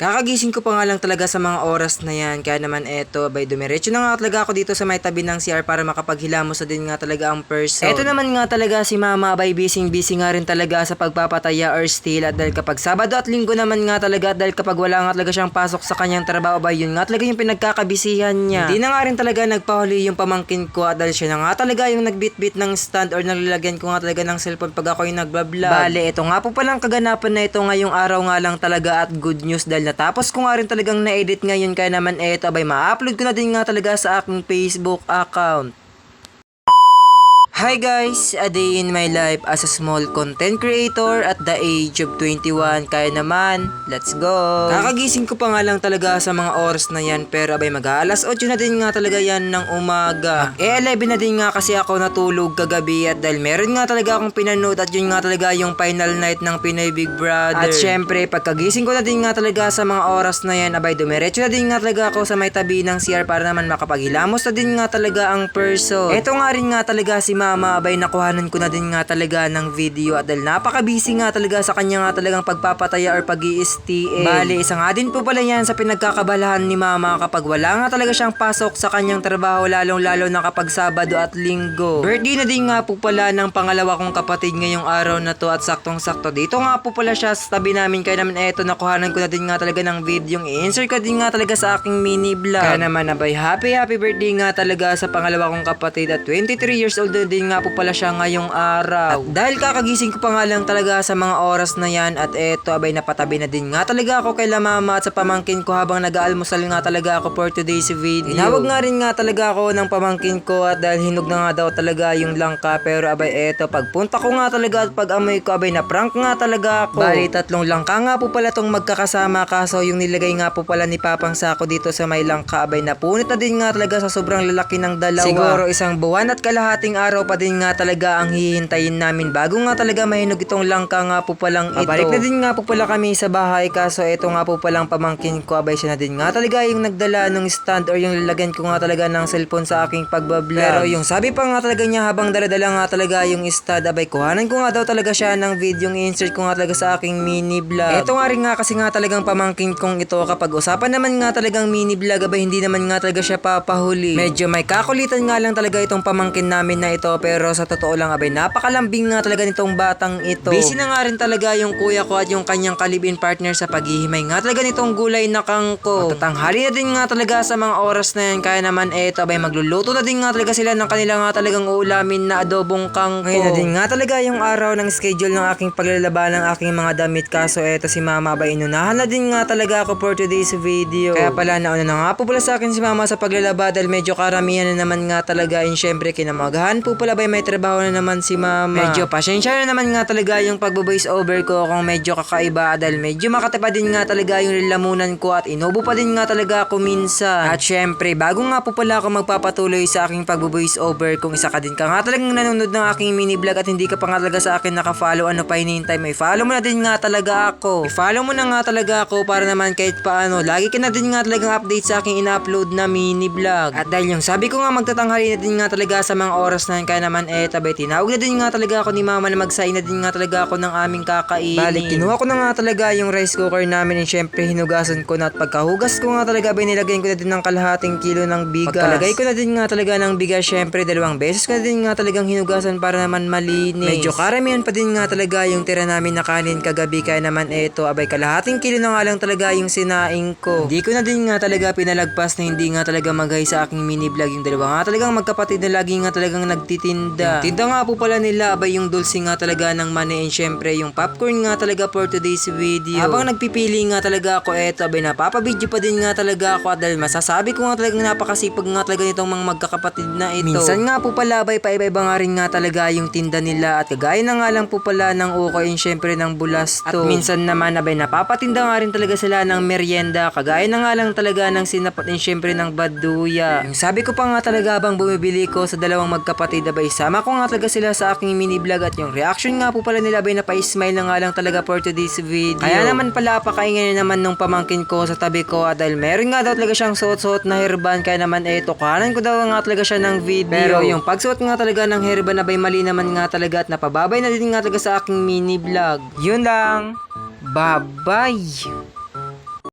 Kakagising ko pa nga lang talaga sa mga oras na yan. Kaya naman eto, bay dumiretso na nga talaga ako dito sa may tabi ng CR para makapaghilamos na din nga talaga ang person. Eto naman nga talaga si mama, bay busy nga rin talaga sa pagpapataya or steal. At dahil kapag Sabado at Linggo naman nga talaga, at dahil kapag wala nga talaga siyang pasok sa kanyang trabaho, bay yun nga talaga yung pinagkakabisihan niya. Hindi na nga rin talaga nagpahuli yung pamangkin ko, at dahil siya na nga talaga yung nagbitbit ng stand or nalalagyan ko nga talaga ng cellphone pag ako yung nagbablog. Bale, ito nga po palang kaganapan na ito ngayong araw nga lang talaga, at good news dahil natapos ko nga rin talagang na-edit ngayon. Kaya naman eto, abay ma-upload ko na din nga talaga sa aking Facebook account. Hi guys! A day in my life as a small content creator at the age of 21. Kaya naman, let's go! Kakagising ko pa nga lang talaga sa mga oras na yan, pero abay mag-aalas 8 na din nga talaga yan ng umaga. 11 na din nga kasi ako natulog kagabi, at dahil meron nga talaga akong pinanood, at yun nga talaga yung final night ng Pinoy Big Brother. At syempre, pagkagising ko na din nga talaga sa mga oras na yan, abay dumiretso na din nga talaga ako sa may tabi ng CR para naman makapaghilamos na din nga talaga ang person. Eto nga rin nga talaga si mama, abay nakuhanan ko na din nga talaga ng video, at dahil napaka-busy nga talaga sa kanya nga talagang pagpapataya or pag-i-STA. Bali, isa nga din po pala yan sa pinagkakabalahan ni mama kapag wala nga talaga siyang pasok sa kanyang trabaho, lalong-lalo na kapag Sabado at Linggo. Birthday na din nga po pala ng pangalawa kong kapatid ngayong araw na to, at saktong-sakto dito nga po pala siya sa tabi namin. Kaya naman eto, nakuhanan ko na din nga talaga ng video, i-insert ko din nga talaga sa aking mini vlog. Kaya naman abay happy birthday nga talaga sa pangalawa kong kapatid, at 23 years old na din nga po pala siya ngayong araw. At dahil kakagising ko pa nga lang talaga sa mga oras na yan, at eto abay napatabi na din nga talaga ako kay la mama at sa pamangkin ko habang nag-aalmusal nga talaga ako for today's video. Tinawag nga rin nga talaga ako ng pamangkin ko, at dahil hinog na nga daw talaga yung langka, pero abay eto, pagpunta ko nga talaga at pag-amoy ko, abay na prank nga talaga ako. Bali, 3 langka nga po pala tong magkakasama, kaso yung nilagay nga po pala ni Papang Sako dito sa may langka, abay napunit na din nga talaga sa sobrang lalaki ng dalawa. Siguro 1 buwan at kalahating araw pa din nga talaga ang hihintayin namin bago nga talaga mahinog itong langka nga po palang ito. Balik na din nga po pala kami sa bahay, kaso ito nga po palang pamangkin ko, abay siya na din nga talaga yung nagdala ng stand or yung lalagyan ko nga talaga ng cellphone sa aking pagbablog. Pero yung sabi pa nga talaga niya habang daladala nga talaga yung stand, abay kuhanan ko nga daw talaga siya ng video, i-insert ko nga talaga sa aking mini vlog. Ito nga rin nga kasi nga talagang pamangkin kong ito, kapag usapan naman nga talagang mini vlog, abay hindi naman nga talaga siya papahuli. Medyo may kakulitan nga lang talaga itong pamangkin namin na ito, pero sa totoo lang abay napakalambing nga talaga nitong batang ito. Busy na nga rin talaga yung kuya ko at yung kanyang kalibin partner sa paghihimay nga talaga nitong gulay na kangko. Matatanghali na din nga talaga sa mga oras na yan, kaya naman eto abay magluluto na din nga talaga sila ng kanila nga talagang uulamin na adobong kangko. Ngayon na din nga talaga yung araw ng schedule ng aking paglalaba ng aking mga damit, kaso eto si mama abay inunahan na din nga talaga ako for today's video. Kaya pala nauna na nga po pala sa akin si mama sa paglalaba dahil medyo karamihan na naman nga talaga, and syempre kinamagahan po pala bay may trabaho na naman si mama. Medyo pasensya na naman nga talaga yung pagbo-voice over ko kung medyo kakaiba, dahil medyo makatapa din nga talaga yung lamunan ko at inubo pa din nga talaga ako minsan. At syempre, bago nga po pala ako magpapatuloy sa aking pagbo-voice over, kung isa ka din ka nga talagang nanonood ng aking mini vlog at hindi ka pa nga talaga sa akin naka-follow, ano pa hinihintay mo? I-follow mo na din nga talaga ako. I-follow mo na nga talaga ako para naman kahit paano lagi ka na din nga talagang update sa aking ina-upload na mini vlog. At dahil yung sabi ko nga magtatanghali na din nga talaga sa mga oras na yun, kaya naman tabay tinawag na din nga talaga ako ni mama na magsain na din nga talaga ako ng aming kakainin. Balik, kinuha ko na nga talaga yung rice cooker namin, and syempre hinugasan ko na, at pagkahugas ko nga talaga binilagyan ko na din ng kalahating kilo ng bigas. Pagkalagay ko na din nga talaga ng bigas, syempre 2 beses ko na din nga talagang hinugasan para naman malinis. Medyo karamihan pa din nga talaga yung tira namin na kanin kagabi, kaya naman eto abay kalahating kilo na nga lang talaga yung sinaing ko. Hindi ko na din nga talaga pinalagpas na hindi nga talaga maghay sa aking mini vlog yung dalawa nga talagang magkapatid na lagi nga talagang nagtitinda. Yung tinda nga po pala nila abay yung dulce nga talaga ng mani, and syempre yung popcorn nga talaga for today's video. Habang nagpipili nga talaga ako eto abay napapabidyo pa din nga talaga ako, at dahil masasabi ko nga talagang napakasipag nga talaga nitong mga magkakapatid na ito. Minsan nga po pala abay paiba-iba nga rin nga talaga yung tinda nila, at kagaya na nga lang po pala ng ukoy, and syempre ng bulasto. At minsan naman abay napapatinda nga rin talaga sila ng merienda, kagaya na nga lang talaga ng sinapot, and syempre ng baduya. Yung sabi ko pa nga talaga habang bumibili ko sa dalawang magkapatid, abay sama ko nga talaga sila sa aking mini vlog, at yung reaction nga po pala nila abay napa-smile na nga lang talaga for today's video. Kaya naman pala pakaingay na naman nung pamangkin ko sa tabi ko, at dahil meron nga daw talaga siyang suot-suot na hairban, kaya naman eto kuhanan ko daw nga talaga siya ng video. Pero yung pagsuot nga talaga ng hairban abay mali naman nga talaga, at napababay na din nga talaga sa aking mini vlog. Yun lang. Bye-bye.